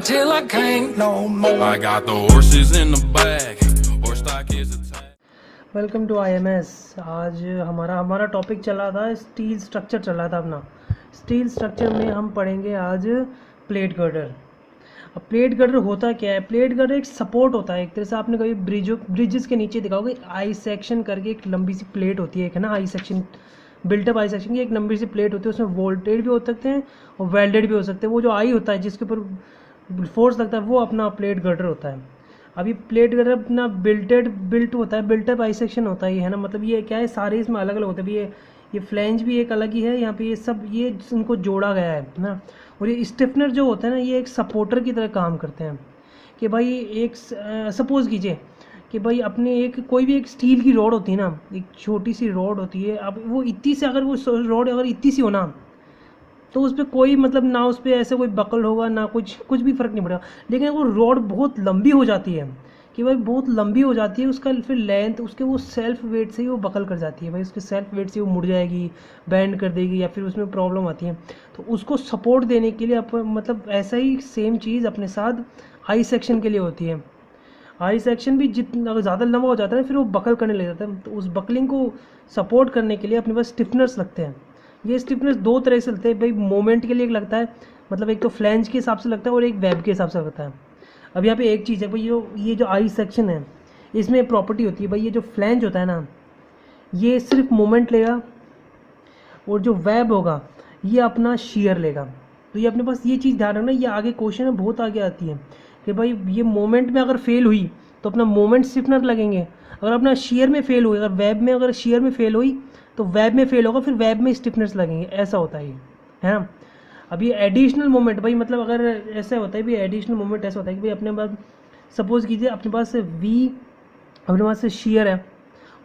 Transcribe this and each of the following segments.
till I can't no more. I got the horses in the back, horse stock is attached. Welcome to IMS। आज हमारा topic चल रहा था, steel structure चल रहा था अपना। स्टील स्ट्रक्चर में हम पढ़ेंगे आज प्लेट गर्डर। अब प्लेट गर्डर होता क्या है? प्लेट गर्डर एक सपोर्ट होता है, एक तरह से आपने कभी ब्रिजेस के नीचे देखा होगा, आई सेक्शन करके एक लंबी सी प्लेट होती है, एक है ना, I section, built up I section की एक लंबी सी प्लेट होती है। उसमें वोल्टेड भी हो सकते हैं और वेल्डेड भी हो सकते हैं। वो जो आई होता है जिसके ऊपर फोर्स लगता है वो अपना प्लेट गर्डर होता है। अभी प्लेट गर्डर अपना बिल्ट होता है, बिल्टअप आई सेक्शन होता है, ये है ना। मतलब ये क्या है, सारे इसमें अलग अलग होते हैं। ये फ्लैंज भी एक अलग ही है, यहाँ पे ये सब ये इनको जोड़ा गया है ना। और ये स्टिफनर जो होता है ना, ये एक सपोर्टर की तरह काम करते हैं। कि भाई एक सपोज कीजिए कि भाई अपने कोई भी एक स्टील की रॉड होती है ना, एक छोटी सी रॉड होती है। अब वो इतनी से अगर वो रॉड अगर इतनी सी हो ना, तो उस पर कोई मतलब ना, उस पर ऐसे कोई बकल होगा ना, कुछ भी फ़र्क नहीं पड़ेगा। लेकिन वो रॉड बहुत लंबी हो जाती है कि भाई बहुत लंबी हो जाती है, उसका फिर लेंथ उसके वो सेल्फ वेट से ही वो बकल कर जाती है। भाई उसके सेल्फ वेट से वो मुड़ जाएगी, बैंड कर देगी, या फिर उसमें प्रॉब्लम आती है। तो उसको सपोर्ट देने के लिए मतलब ऐसा ही सेम चीज़ अपने साथ आई सेक्शन के लिए होती है। आई सेक्शन भी जितना अगर ज़्यादा लंबा हो जाता है फिर वो बकल करने लग जाता है। तो उस बकलिंग को सपोर्ट करने के लिए अपने पास स्टिफनर्स लगते हैं। ये स्टिफनेस दो तरह से लगते हैं भाई। मोमेंट के लिए एक लगता है, मतलब एक तो फ्लैंज के हिसाब से लगता है और एक वेब के हिसाब से लगता है। अब यहाँ पे एक चीज़ है भाई, ये जो आई सेक्शन है इसमें प्रॉपर्टी होती है भाई, ये जो फ्लैंज होता है ना, ये सिर्फ मोमेंट लेगा, और जो वेब होगा ये अपना शेयर लेगा। तो ये अपने पास ये चीज़ ध्यान रखना, ये आगे क्वेश्चन में बहुत आगे आती है कि भाई ये मोमेंट में अगर फेल हुई तो अपना मोमेंट स्टिफनर लगेंगे। अगर अपना शेयर में फेल हुई, अगर वेब में अगर शेयर में फेल हुई तो वेब में फेल होगा, फिर वेब में स्टिफनेस लगेंगे। ऐसा होता है ये, है ना। अब ये एडिशनल मोमेंट भाई, मतलब अगर ऐसा होता है भाई, एडिशनल मोमेंट ऐसा होता है कि भाई अपने पास सपोज कीजिए अपने पास वी, अपने पास शेयर है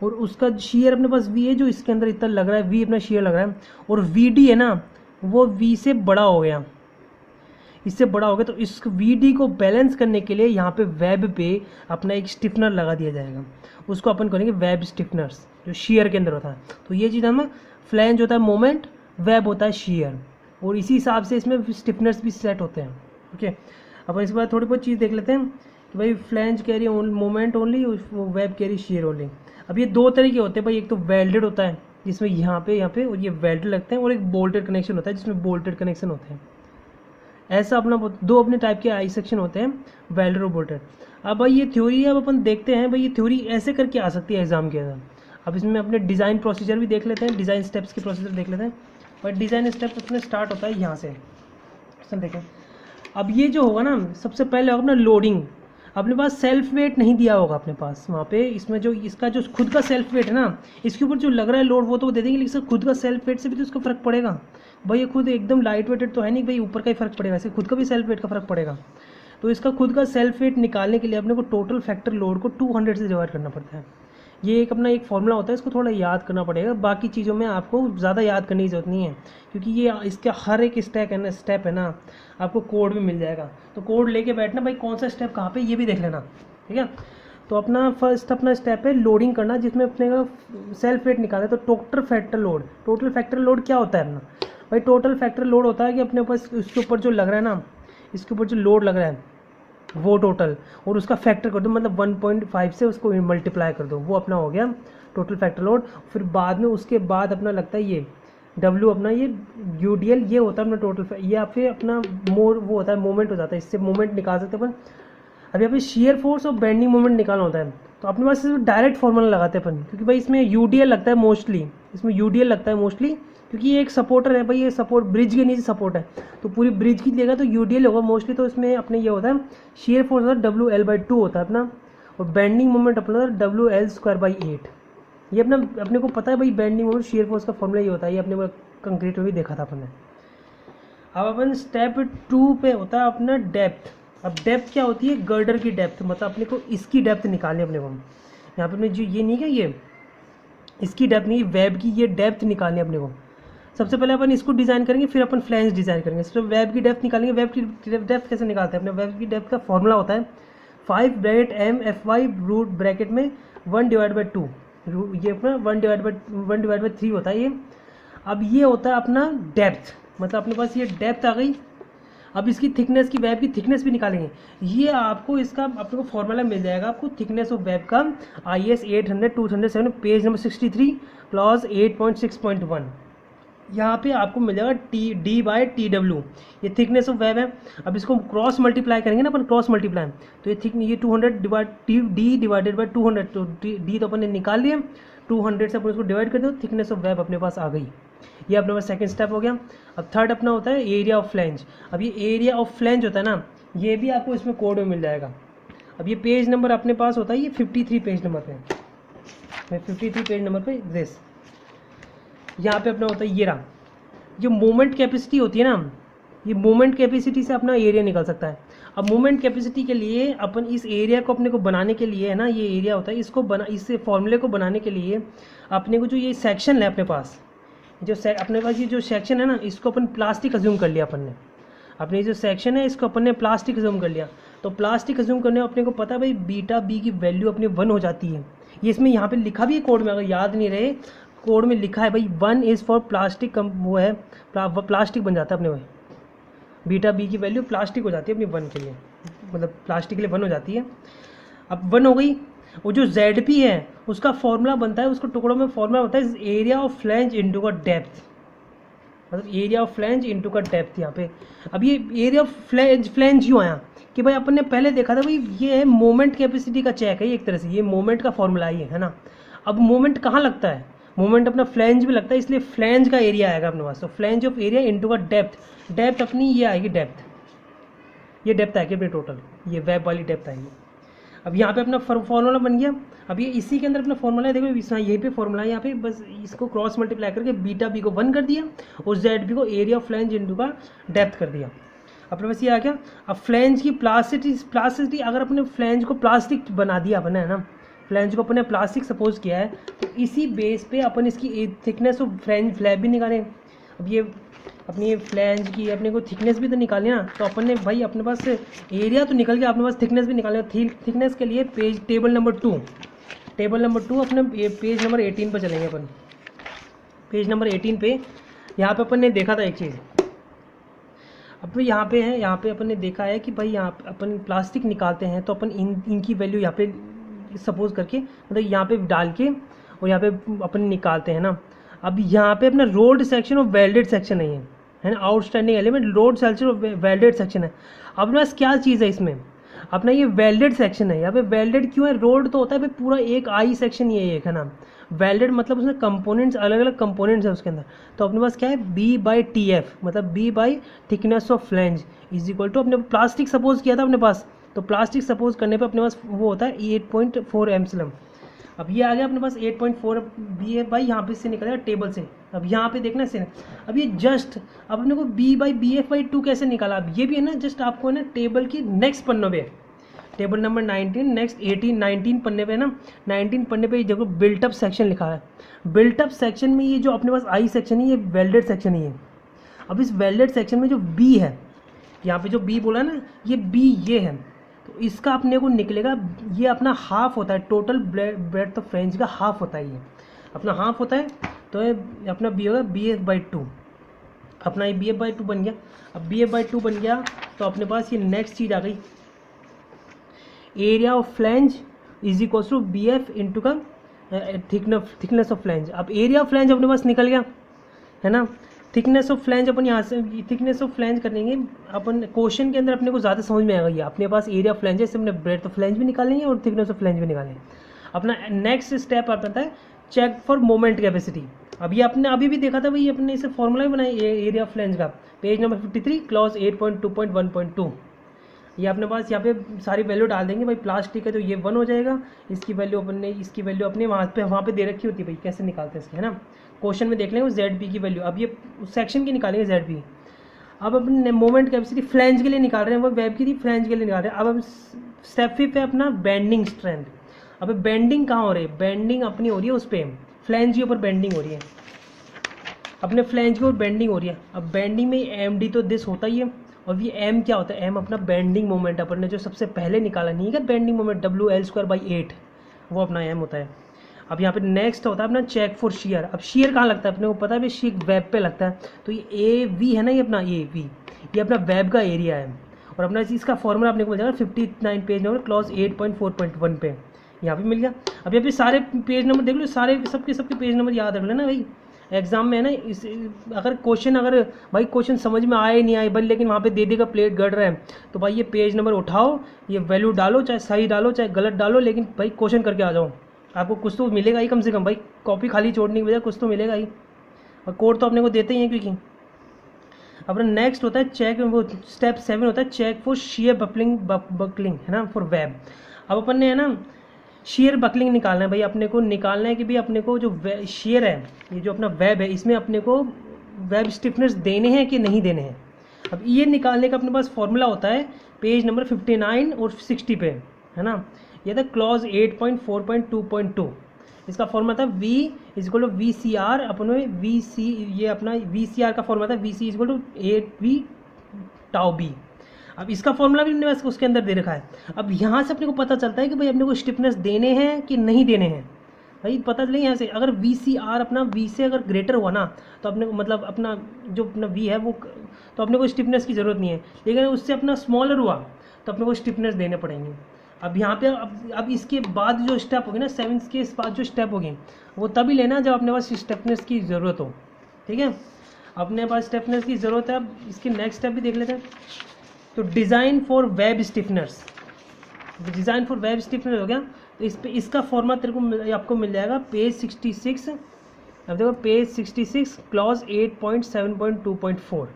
और उसका शेयर अपने पास वी है जो इसके अंदर इतना लग रहा है, वी अपना शेयर लग रहा है, और वी डी है ना वो वी से बड़ा हो गया, इससे बड़ा हो गया। तो इस वी डी को बैलेंस करने के लिए यहाँ पे वेब पे अपना एक स्टिफनर लगा दिया जाएगा। उसको अपन करेंगे वेब स्टिफनर्स, जो शेयर के अंदर होता है। तो ये चीज़ हमें, फ्लैंज होता है मोमेंट, वेब होता है शेयर, और इसी हिसाब से इसमें स्टिफनर्स भी सेट होते हैं। ओके, अब इसके बाद थोड़ी बहुत चीज़ देख लेते हैं कि भाई flange carry moment only, web carry share only. अब ये दो तरह के होते हैं भाई, एक तो वेल्डेड होता है जिसमें यहाँ पे और ये वेल्डेड लगते हैं, और एक बोल्टेड कनेक्शन होता है जिसमें बोल्टेड कनेक्शन होते हैं। ऐसा अपना दो अपने टाइप के आई सेक्शन होते हैं, वेल्डेड और बोल्टेड। अब भाई ये थ्योरी है, अब अपन देखते हैं भाई ये थ्योरी ऐसे करके आ सकती है एग्जाम के अंदर। अब इसमें अपने डिज़ाइन प्रोसीजर भी देख लेते हैं, डिज़ाइन स्टेप्स के प्रोसीजर देख लेते हैं। और डिज़ाइन स्टेप अपने स्टार्ट होता है यहाँ से, सर देखें। अब ये जो होगा ना, सबसे पहले होगा अपना लोडिंग। अपने पास सेल्फ वेट नहीं दिया होगा अपने पास वहाँ पे, इसमें जो इसका जो खुद का सेल्फ वेट है ना, इसके ऊपर जो लग रहा है लोड वो तो दे देंगे, लेकिन खुद का सेल्फ वेट से भी तो इसका फ़र्क पड़ेगा भाई। ये खुद एकदम लाइट वेटेड तो है नहीं भाई, ऊपर का ही फ़र्क पड़ेगा, इससे खुद का भी सेल्फ वेट का फ़र्क पड़ेगा। तो इसका खुद का सेल्फ वेट निकालने के लिए अपने को टोटल फैक्टर लोड को 200 से डिवाइड करना पड़ता है। ये एक अपना एक फॉर्मूला होता है, इसको थोड़ा याद करना पड़ेगा। बाकी चीज़ों में आपको ज़्यादा याद करने की ज़रूरत नहीं है, क्योंकि ये इसका हर एक स्टेप है ना, आपको कोड भी मिल जाएगा। तो कोड लेके बैठना भाई, कौन सा स्टेप कहाँ पे ये भी देख लेना, ठीक है। तो अपना फर्स्ट अपना स्टेप है लोडिंग करना, जिसमें अपने का सेल्फ वेट निकाला है। तो टोटल फैक्टर लोड क्या होता है अपना भाई? टोटल फैक्टर लोड होता है कि अपने पास इसके ऊपर जो लग रहा है ना, इसके ऊपर जो लोड लग रहा है वो टोटल, और उसका फैक्टर कर दो, मतलब 1.5 से उसको मल्टीप्लाई कर दो, वो अपना हो गया टोटल फैक्टर लोड। फिर बाद में उसके बाद अपना लगता है ये W, अपना ये UDL, ये होता है अपना टोटल, या फिर अपना वो होता है मोमेंट हो जाता है, इससे मोमेंट निकाल सकते हैं अपन। अब यहाँ पे शेयर फोर्स और बेंडिंग मोमेंट निकालना होता है, तो अपने पास डायरेक्ट फॉर्मूला लगाते हैं अपन, क्योंकि भाई इसमें UDL लगता है मोस्टली, क्योंकि ये एक सपोर्टर है भाई, ये सपोर्ट ब्रिज के नीचे सपोर्ट है, तो पूरी ब्रिज की लेगा तो UDL होगा मोस्टली। तो इसमें अपने ये होता है शेयर फोर्स होता है WL/2 होता है अपना, और बेंडिंग मोमेंट अपना WL²/8। ये अपने को पता है भाई, बेंडिंग मोमेंट शेयर फोर्स का फॉर्मूला ये होता है, ये अपने को कंक्रीट में भी देखा था अपन ने। अब अपन स्टेप 2 पे होता है अपना डेप्थ। अब डेप्थ क्या होती है? गर्डर की डेप्थ, मतलब अपने को इसकी डेप्थ निकालनी है अपने को। यहाँ पे अपने जो ये नहीं क्या, ये इसकी डेप्थ नहीं, वेब की ये डेप्थ निकालनी है अपने को। सबसे पहले अपन इसको डिज़ाइन करेंगे, फिर अपन फ्लैंज डिज़ाइन करेंगे। सबसे वेब की डेप्थ निकालेंगे। वेब की डेप्थ कैसे निकालते हैं? अपने वेब की डेप्थ का फॉर्मूला होता है 5 रूट ब्रैकेट में 1/2, ये अपना 1/3 होता है ये। अब ये होता है अपना डेप्थ, मतलब अपने पास ये डेप्थ आ गई। अब इसकी थिकनेस की वेब की थिकनेस भी निकालेंगे। ये आपको इसका अपने को फॉर्मूला मिल जाएगा आपको थिकनेस ऑफ वेब का IS 800-207 पेज नंबर 63 क्लॉज 8.6.1। यहाँ पे आपको मिल जाएगा D/TW, ये थिकनेस ऑफ वेब है। अब इसको क्रॉस मल्टीप्लाई करेंगे ना अपन, क्रॉस मल्टीप्लाई, तो ये 200 D डिवाइडेड बाई 200, तो D तो अपन ने निकाल लिया, 200 से अपन इसको डिवाइड कर दो, थिकनेस ऑफ वेब अपने पास आ गई। ये अपने पास सेकंड स्टेप हो गया। अब थर्ड अपना होता है एरिया ऑफ फ्लैंज। अब ये एरिया ऑफ फ्लैंज होता है ना, ये भी आपको इसमें कोड में मिल जाएगा। अब ये पेज नंबर अपने पास होता है ये 53 पेज नंबर पे, मैं 53 पेज नंबर पे दिस यहाँ पे अपना होता है ये रहा, जो मोमेंट कैपेसिटी होती है ना, ये मोमेंट कैपेसिटी से अपना एरिया निकल सकता है। अब मोमेंट कैपेसिटी के लिए अपन इस एरिया को अपने को बनाने के लिए है ना, ये एरिया होता है, इसको इस फॉर्मूले को बनाने के लिए अपने को जो ये सेक्शन है अपने पास, अपने पास ये जो सेक्शन है ना, इसको अपन प्लास्टिक अज्यूम कर लिया अपन ने। अपने जो सेक्शन है इसको अपन ने प्लास्टिक अज्यूम कर लिया, तो प्लास्टिक अज्यूम करने अपने को पता है भाई बीटा बी की वैल्यू अपने 1 हो जाती है। ये इसमें यहाँ पे लिखा भी है कोड में, अगर याद नहीं रहे कोड में लिखा है भाई 1 इज़ फॉर प्लास्टिक, वो है प्लास्टिक बन जाता है अपने, वही बीटा बी की वैल्यू प्लास्टिक हो जाती है अपनी 1 के लिए, मतलब प्लास्टिक के लिए 1 हो जाती है। अब 1 हो गई, वो जो ZP है उसका फॉर्मूला बनता है, उसको टुकड़ों में फॉर्मूला होता है एरिया ऑफ फ्लैंज इनटू का डेप्थ, मतलब एरिया ऑफ फ्लैंज इनटू का डेप्थ यहाँ पे। अब ये एरिया ऑफ फ्लैंज क्यों आया कि भाई अपन ने पहले देखा था भाई ये है मोमेंट कैपेसिटी का चेक है, एक तरह से ये मोमेंट का फॉर्मूला ही है ना। अब मोमेंट कहाँ लगता है, मोमेंट अपना फ्लैंज भी लगता है, इसलिए फ्लैंज का एरिया आएगा अपने पास, तो फ्लैंज ऑफ एरिया इनटू का डेप्थ, डेप्थ अपनी ये आएगी डेप्थ, ये डेप्थ आएगी अपनी टोटल, ये वेब वाली डेप्थ आएगी। अब यहाँ पे अपना फॉर्मूला बन गया। अब ये इसी के अंदर अपना फॉर्मूला है, देखो यहीं पे फॉर्मूला है, यहाँ पे बस इसको क्रॉस मल्टीप्लाई करके बीटा बी को 1 कर दिया और ZP को एरिया ऑफ फ्लैंज इनटू का डेप्थ कर दिया, अपने पास ये आ गया। अब फ्लैंज की प्लास्टिसिटी अगर अपने फ्लैंज को प्लास्टिक बना दिया अपने, है ना, फ्लैंज को अपने प्लास्टिक सपोज किया है, तो इसी बेस पे अपन इसकी थिकनेस ऑफ फ्लैंज भी निकालें। अब ये अपनी फ्लैंज की अपने को थिकनेस भी तो निकाली ना, तो अपन ने भाई अपने पास एरिया तो निकल गया, अपने पास थिकनेस भी निकाले। थिकनेस के लिए टेबल नंबर 2 अपने पेज नंबर 18 पर चलेंगे अपन। पेज नंबर 18 पे यहाँ पे अपन ने देखा था एक चीज़, अब यहाँ पे है, यहाँ पे अपन ने देखा है कि भाई यहाँ पे अपन प्लास्टिक निकालते हैं तो अपन इनकी वैल्यू यहाँ पे सपोज करके, मतलब यहाँ पे डाल के और यहाँ पे अपन निकालते हैं ना। अब यहाँ पे अपना रोल्ड सेक्शन और वेल्डेड सेक्शन नहीं है ना, आउटस्टैंडिंग एलिमेंट रोड सेक्शन और वेल्डेड सेक्शन है। अपने पास क्या चीज़ है इसमें, अपना ये वेल्डेड सेक्शन है। यहाँ पे वेल्डेड क्यों है, रोड तो होता है भाई पूरा एक आई सेक्शन, ये एक है ना, वेल्डेड मतलब उसमें कंपोनेंट्स, अलग अलग कंपोनेंट्स है उसके अंदर। तो अपने पास क्या है B/TF, मतलब B by thickness of flange is equal to, अपने प्लास्टिक सपोज किया था अपने पास, तो प्लास्टिक सपोज करने पे अपने पास वो होता है 8.4 एम्सिलम। अब ये आ गया अपने पास 8.4 बी है भाई, यहाँ पे से निकलेगा टेबल से। अब यहाँ पे देखना से, अब ये जस्ट अब अपने को B/BF/2 कैसे निकाला, अब ये भी है ना जस्ट आपको है ना टेबल की नेक्स्ट पन्नों पे, टेबल नंबर 19 नेक्स्ट 19 पन्ने पे ना, 19 पन्ने पे देखो बिल्टअप सेक्शन लिखा है। बिल्टअप सेक्शन में ये जो अपने पास आई सेक्शन है ये वेल्डेड सेक्शन ही है। अब इस वेल्डेड सेक्शन में जो B है, यहाँ पे जो B बोला ना, ये B ये है, तो इसका अपने को निकलेगा, ये अपना हाफ होता है, टोटल ब्रेड्थ ऑफ फ्लैंज का हाफ होता है, ये अपना हाफ होता है। तो ये अपना B होगा BF/2, अपना ये BF/2 बन गया। अब BF/2 बन गया तो अपने पास ये नेक्स्ट चीज़ आ गई, area of flange is equal to BF into का थिकनेस ऑफ फ्लैंज। अब एरिया ऑफ फ्लैंज अपने पास निकल गया है ना, थिकनेस ऑफ फ्लैंज अपन यहाँ से थिकनेस ऑफ फ्लैंज करेंगे अपन, क्वेश्चन के अंदर अपने को ज़्यादा समझ में आएगा। ये अपने पास एरिया ऑफ फ्लैंज है, इससे अपने ब्रेड्थ ऑफ फ्लैंज भी निकालेंगे और थिकनेस ऑफ फ्लैंज भी निकालेंगे। अपना नेक्स्ट स्टेप आता है चेक फॉर मोमेंट कैपेसिटी। अब ये अपने अभी भी देखा था भाई, अपने इसे फॉर्मूला भी बनाई एरिया ऑफ फ्लैंज का, पेज नंबर 53 क्लॉज 8.2.1.2। ये अपने पास यहाँ पे सारी वैल्यू डाल देंगे भाई, प्लास्टिक है तो ये 1 हो जाएगा, इसकी वैल्यू अपन ने, इसकी वैल्यू अपने वहाँ पे दे रखी होती है भाई, कैसे निकालते हैं इसकी, है ना, क्वेश्चन में देख लेंगे ZP की वैल्यू। अब ये सेक्शन की निकालेंगे ZP। अब अपने मोमेंट कैपेसिटी फ्लैंज के लिए निकाल रहे हैं, वो वेब की थी, फ्लैंज के लिए निकाल रहे हैं। अब हम स्टेप 5 पे अपना बेंडिंग स्ट्रेंथ। अब बेंडिंग कहाँ हो रही है, बेंडिंग अपनी हो रही है उस पर, फ्लैंज के ऊपर बेंडिंग हो रही है, अपने फ्लैंज के ऊपर बेंडिंग हो रही है। अब बेंडिंग में MD तो दिस होता ही है, और ये M क्या होता है, M अपना बेंडिंग मोमेंट, अपन ने जो सबसे पहले निकाला नहीं है बेंडिंग मोमेंट WL²/8, वो अपना M होता है। अब यहाँ पे नेक्स्ट होता है अपना चेक फॉर शेयर। अब शेयर कहाँ लगता है अपने को पता है भाई, शेयर वेब पे लगता है। तो ये ए वी है ना, ये अपना ए वी, ये अपना वेब का एरिया है। और अपना इसका फॉर्मूला अपने को मिल जाएगा 59 पेज नंबर क्लॉज 8.4.1 पे, यहाँ पे मिल गया। अब यहाँ पे सारे पेज नंबर देख लो, सारे सबके पेज नंबर याद रख लेना भाई, एग्जाम में है ना। इस अगर भाई क्वेश्चन समझ में आए नहीं आए भाई, लेकिन वहाँ पे दे देगा प्लेट गड़ रहा है, तो भाई ये पेज नंबर उठाओ, ये वैल्यू डालो, चाहे सही डालो चाहे गलत डालो, लेकिन भाई क्वेश्चन करके आ जाओ। आपको कुछ तो मिलेगा ही कम से कम भाई, कॉपी खाली छोड़ने की बजाय कुछ तो मिलेगा ही। और कोड तो अपने को देते ही हैं क्योंकि। अपना नेक्स्ट होता है चेक, वो स्टेप 7 होता है चेक फॉर शेयर बकलिंग है ना, फॉर वेब। अब अपन ने है ना शेयर बकलिंग निकालना है भाई, अपने को निकालना है कि भाई अपने को जो शेयर है, ये जो अपना वेब है, इसमें अपने को वेब स्टिफनेस देने हैं कि नहीं देने हैं। अब ये निकालने का अपने पास फॉर्मूला होता है पेज नंबर 59 और 60 पे, है ना। ये था क्लॉज 8.4.2.2, इसका फॉर्मूला था V इक्वल टू VCR अपन में VC, ये अपना VCR का फॉर्मूला था VC equal to 8V tau B। अब इसका फॉर्मूला भी हमने उसके अंदर दे रखा है। अब यहाँ से अपने को पता चलता है कि भाई अपने को स्टिफनेस देने हैं कि नहीं देने हैं। भाई पता चले यहाँ से, अगर VCR अपना V से अगर ग्रेटर हुआ ना, तो अपने को मतलब अपना जो अपना V है वो, तो अपने को स्टिफनेस की ज़रूरत नहीं है। लेकिन उससे अपना स्मॉलर हुआ तो अपने को स्टिफनेस देने पड़ेंगे। अब यहाँ पे अब इसके बाद जो स्टेप होगी ना, 7 के बाद जो स्टेप होगी वो तभी लेना जब अपने पास स्टिफनेस की ज़रूरत हो, ठीक है। अपने पास स्टिफनेस की ज़रूरत है। अब इसके नेक्स्ट स्टेप भी देख लेते हैं। तो design for web stiffeners, design for web stiffener हो गया। तो इस पे इसका फॉर्मूला तेरे को आपको मिल जाएगा पेज 66। अब देखो पेज 66 क्लॉज 8.7.2.4।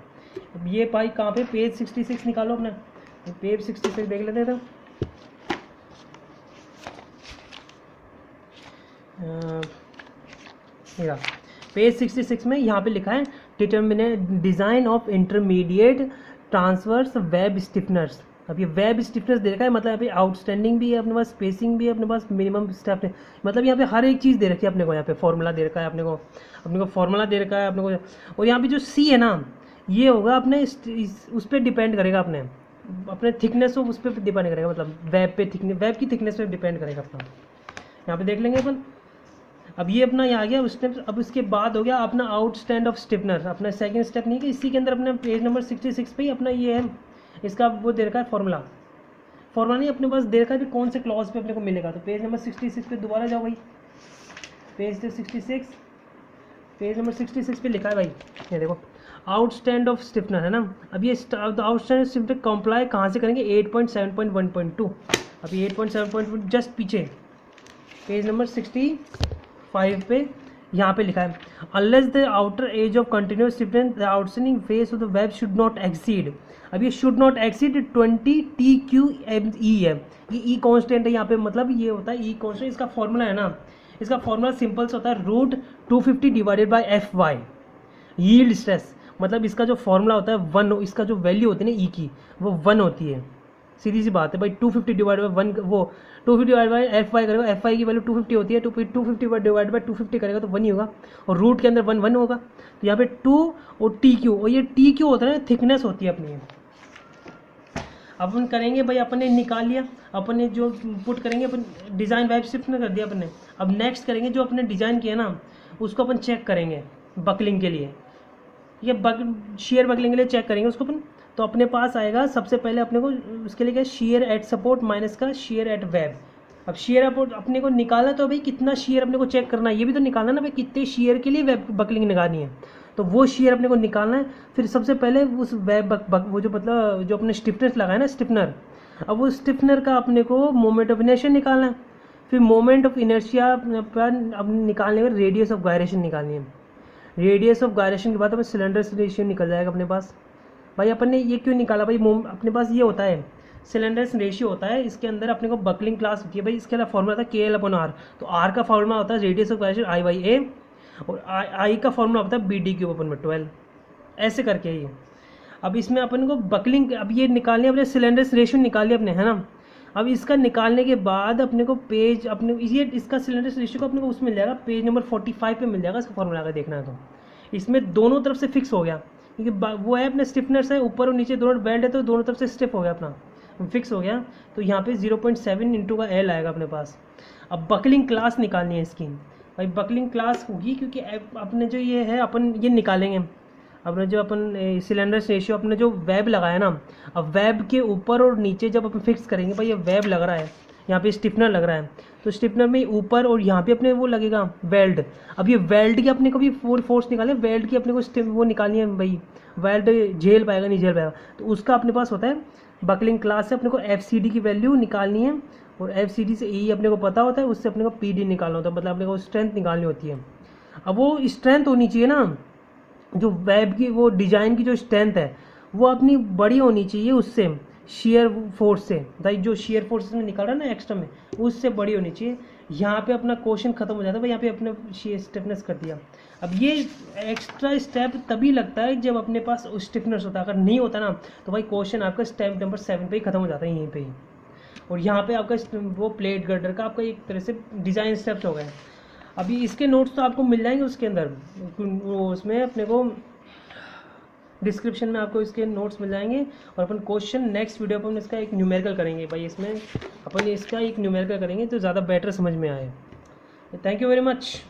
अब ये भाई कहाँ पे, पेज 66 निकालो अपने, पेज 66 देख लेते हैं। तो पेज 66 में यहाँ पे लिखा है determinate design of intermediate transverse web stiffeners. अब ये वेब स्टिफनेस दे रखा है, मतलब यहाँ पे आउटस्टैंडिंग भी है अपने पास, स्पेसिंग भी है अपने पास, मिनिमम स्टेप है, मतलब यहाँ पे हर एक चीज़ दे रखी है अपने को। यहाँ पे फॉर्मूला दे रखा है अपने को फॉर्मूला दे रखा है अपने को। और यहाँ पे जो सी है ना, ये होगा अपने उस पर डिपेंड करेगा, अपने थिकनेस उस पर डिपेंड करेगा, मतलब वेब पे थिकनेस, वेब की थिकनेस पे डिपेंड करेगा अपना। यहाँ पे देख लेंगे अपन। अब ये अपना ये आ गया स्टेप। अब इसके बाद हो गया अपना आउटस्टैंड ऑफ स्टिफनर, अपना सेकंड स्टेप नहीं है, इसी के अंदर अपने पेज नंबर 66 पे ही अपना ये है, इसका वो दे रखा है फॉर्मूला नहीं अपने पास दे रखा है कि कौन से क्लॉज पे अपने को मिलेगा। तो पेज नंबर 66 पे दोबारा जाओ भाई, पेज नंबर 66 पे लिखा है भाई, ये देखो आउटस्टैंड ऑफ स्टिफनर है ना। अब ये आउटस्टैंड स्टिफनर कंप्लाई कहाँ से करेंगे, 8.7.1.2। अभी 8.7.1 जस्ट पीछे पेज नंबर 65 पे यहाँ पे लिखा है unless the outer as of continuous stiffness the outstanding face of the web should not exceed. अब ये शुड नॉट एक्सीड 20 TQME है, ये ई कांस्टेंट है यहाँ पे, मतलब ये होता है ई कांस्टेंट। इसका फॉर्मूला है ना, इसका फॉर्मूला सिंपल से होता है √250 divided by FY yield stress. मतलब इसका जो फॉर्मूला होता है 1, इसका जो वैल्यू होती है ना ई की, वो 1 होती है। सीधी सी बात है भाई, 250 डिवाइड बाई 1, वो 250 डिवाइड बाई FY करेगा, FY की वैल्यू 250 होती है, 250 डिवाइड बाई 250 करेगा तो 1 ही होगा, और रूट के अंदर 1 होगा। तो यहाँ पे 2 और TQ, और ये TQ होता है ना, थिकनेस होती है अपनी। अब अपन करेंगे भाई, अपन ने निकाल लिया, अपन ने जो पुट करेंगे, अपन डिज़ाइन वेब शिफ्ट में कर दिया अपन ने। अब नेक्स्ट करेंगे जो अपने डिज़ाइन किया ना, उसको अपन चेक करेंगे बकलिंग के लिए, ये शेयर बकलिंग के लिए चेक करेंगे उसको अपन। तो अपने पास आएगा सबसे पहले अपने को उसके लिए क्या, शेयर एट सपोर्ट माइनस का शेयर एट वेब। अब शेयर अपने को निकालना, तो भाई कितना शेयर अपने को चेक करना है, ये भी तो निकालना ना भाई, कितने शेयर के लिए वेब बकलिंग निकालनी है, तो वो शेयर अपने को निकालना है। फिर सबसे पहले उस वेब वो जो मतलब जो अपने स्टिफनेस लगाए ना स्टिफनर, अब वो स्टिफनर का अपने को मोमेंट ऑफ इनर्शिया निकालना है। फिर मोमेंट ऑफ इनर्शिया पर अब निकालने में रेडियस ऑफ गायरेशन निकालनी है। रेडियस ऑफ गायरेशन के बाद अपने सिलेंडर रेशियो निकल जाएगा अपने पास। भाई अपन ने ये क्यों निकाला भाई, अपने पास ये होता है सिलेंडर्स रेशियो होता है, इसके अंदर अपने को बकलिंग क्लास होती है भाई। इसके फॉर्मूला था KL/R, तो R का फॉर्मूला होता है रेडियस ऑफ गायरेशन I/A, और I का फॉर्मूला होता है BD3/12, ऐसे करके ये। अब इसमें अपन को बकलिंग, अब ये निकालने अपने सिलेंडर्स रेशियो निकालिए अपने, है ना। अब इसका निकालने के बाद अपने को पेज अपने ये इसका सिलेंडर्स रेशियो को अपने को उसमें मिल जाएगा, पेज नंबर 45 पे मिल जाएगा इसका फॉर्मूला अगर देखना है तो। इसमें दोनों तरफ से फिक्स हो गया, क्योंकि वो है अपने स्टिफनेस है, ऊपर और नीचे दोनों बेल्ट है, तो दोनों तरफ से स्टिफ हो गया अपना। फिक्स हो गया, तो यहाँ पे 0.7 इंटू का एल आएगा अपने पास। अब बकलिंग क्लास निकालनी है इसकी। भाई बकलिंग क्लास होगी क्योंकि अपने जो ये है अपन ये निकालेंगे, अपने जो अपन सिलेंडर रेशियो अपने जो वेब लगाया ना, अब वेब के ऊपर और नीचे जब अपन फिक्स करेंगे, भाई ये वेब लग रहा है, यहाँ पे स्टिफनर लग रहा है, तो स्टिफनर में ऊपर और यहाँ पे अपने वो लगेगा वेल्ड। अब ये वेल्ड की अपने को भी फोर्स निकाले, वेल्ड की अपने को वो निकालनी है भाई, वेल्ड झेल पाएगा नहीं झेल पाएगा, तो उसका अपने पास होता है बकलिंग क्लास से अपने को FCD की वैल्यू निकालनी है, और FCD से E अपने को पता होता है, उससे अपने को PD निकालना होता है, मतलब अपने को स्ट्रेंथ निकालनी होती है। अब वो स्ट्रेंथ होनी चाहिए ना, जो वेब की वो डिजाइन की जो स्ट्रेंथ है वो अपनी बड़ी होनी चाहिए उससे, शेयर फोर्स से, भाई जो शेयर फोर्स में निकाल रहा है ना एक्स्ट्रा में, उससे बड़ी होनी चाहिए। यहाँ पे अपना क्वेश्चन खत्म हो जाता है भाई, यहाँ पे अपने शेयर स्टिफनेस कर दिया। अब ये एक्स्ट्रा स्टेप तभी लगता है जब अपने पास स्टिफनेस होता है, अगर नहीं होता ना तो भाई क्वेश्चन आपका स्टेप नंबर 7 पे ही खत्म हो जाता है, यहीं पे ही। और यहाँ पे आपका वो प्लेट गर्डर का आपका एक तरह से डिज़ाइन स्टेप्स हो गए। अभी इसके नोट्स तो आपको मिल जाएंगे उसके अंदर, वो उसमें अपने को डिस्क्रिप्शन में आपको इसके नोट्स मिल जाएंगे। और अपन क्वेश्चन नेक्स्ट वीडियो पर इसका एक न्यूमेरिकल करेंगे भाई, इसमें अपन इसका एक न्यूमेरिकल करेंगे तो ज़्यादा बेटर समझ में आए। Thank you very much.